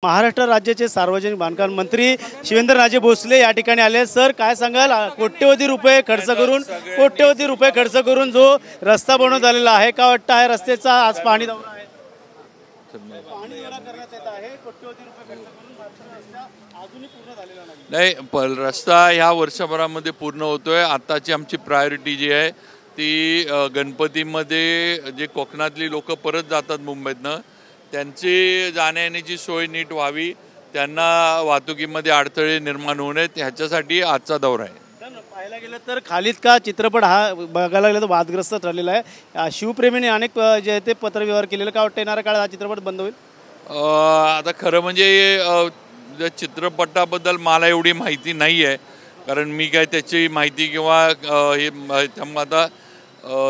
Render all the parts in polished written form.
महाराष्ट्र राज्याचे सार्वजनिक बांधकाम मंत्री शिवेंद्रराजे भोसले या ठिकाणी आले। सर काय सांगाल, कोट्यवधी रुपये खर्च करून जो रस्ता बनवण्यात आलेला आहे, का वाटतं आहे रस्त्याचा आज पाणी दौरा आहे? पाणी दौरा करण्यात येत आहे, कोट्यवधी रुपये खर्च करून मात्र रस्ता अजूनही पूर्ण झालेला नाही। रस्ता ह्या वर्षभरामध्ये पूर्ण होतोय। आताची आमची प्रायोरिटी जी आहे ती गणपतीमध्ये जे कोकणातली लोक परत जातात मुंबईतनं, त्यांची जाण्यायेण्याची सोय नीट व्हावी, त्यांना वाहतुकीमध्ये अडथळे निर्माण होऊ नयेत, ह्याच्यासाठी आजचा दौरा आहे। पाहायला गेलं तर खालीद का चित्रपट हा बघायला गेलं तर वादग्रस्त ठरलेला आहे। शिवप्रेमीने अनेक जे आहे ते पत्रव्यवहार केलेलं, का वाटतं येणाऱ्या काळात हा चित्रपट बंद होईल? आता खरं म्हणजे चित्रपटाबद्दल मला एवढी माहिती नाही आहे, कारण मी काय त्याची माहिती किंवा हे त्यामुळे आता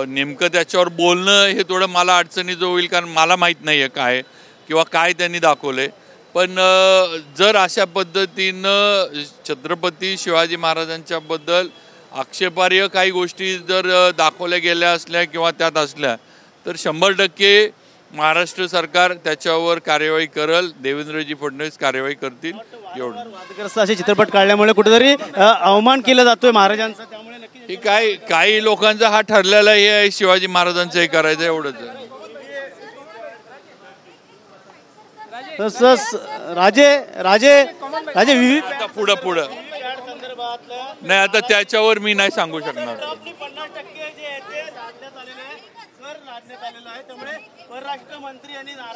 नेमकं त्याच्यावर बोलणं हे थोडं मला अडचणीचं होईल, कारण मला माहीत नाही आहे काय किंवा काय त्यांनी दाखवलं आहे। पण जर अशा पद्धतीनं छत्रपती शिवाजी महाराजांच्याबद्दल आक्षेपार्ह काही गोष्टी जर दाखवल्या गेल्या असल्या किंवा त्यात असल्या तर 100% महाराष्ट्र सरकार त्याच्यावर कार्यवाही करेल, देवेंद्रजी फडणवीस कार्यवाही करतील। एवढं वादग्रस्त असे चित्रपट काढल्यामुळे कुठेतरी अवमान केला जातोय महाराजांचा, त्यामुळे हे काही लोकांचा हा ठरलेला हे आहे शिवाजी महाराजांचं हे करायचं एवढंच आहे। राजे राजे राजे आता पुढं नाही, आता त्याच्यावर मी नाही सांगू शकणार।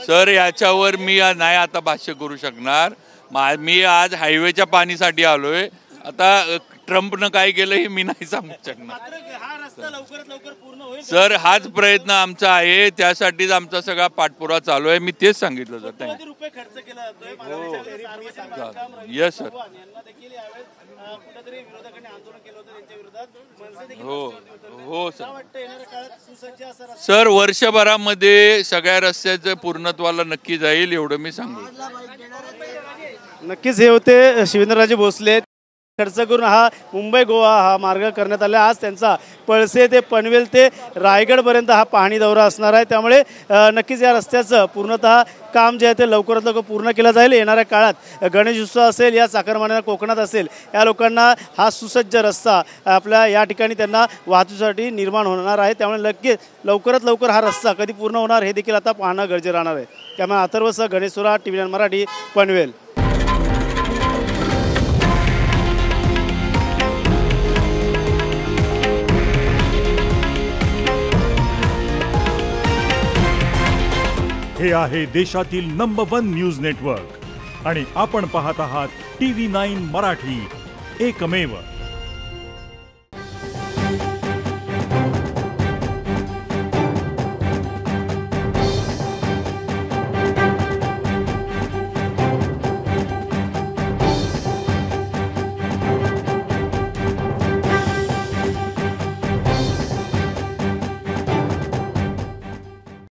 सर याच्यावर मी नाही आता भाष्य करू शकणार। मी आज हायवेच्या पाणीसाठी आलोय, आता ट्रम्पनं काय केलं हे मी नाही सांगू शकणार। सर हाच प्रयत्न आमचा आहे, त्यासाठीच आमचा सगळा पाठपुरावा चालू आहे, मी तेच सांगितलं सर। येस सर, हो सर वर्षभरामध्ये सगळ्या रस्त्याचं पूर्णत्वाला नक्की जाईल, एवढं मी सांगू। नक्कीच हे होते शिवेंद्रराजे भोसले। खर्च करून हा मुंबई गोवा हा मार्ग करण्यात आला। आज त्यांचा पळसे ते पनवेल ते रायगडपर्यंत हा पाहणी दौरा असणार आहे, त्यामुळे नक्कीच या रस्त्याचं पूर्णतः काम जे आहे ते लवकरात लवकर पूर्ण केलं जाईल। येणाऱ्या काळात गणेश उत्सव असेल या चाकरमान्यांना कोकणात असेल या लोकांना हा सुसज्ज रस्ता आपल्या या ठिकाणी त्यांना वाहतुकीसाठी निर्माण होणार आहे, त्यामुळे नक्कीच लवकरात लवकर हा रस्ता कधी पूर्ण होणार हे देखील आता पाहणं गरजेचं राहणार आहे। त्यामुळे अथर्वसह गणेश सुरा, TV9 मराठी, पनवेल। हे आहे देशातील नंबर 1 न्यूज नेटवर्क आणि आपण पाहत आहात TV9 मराठी, एकमेव।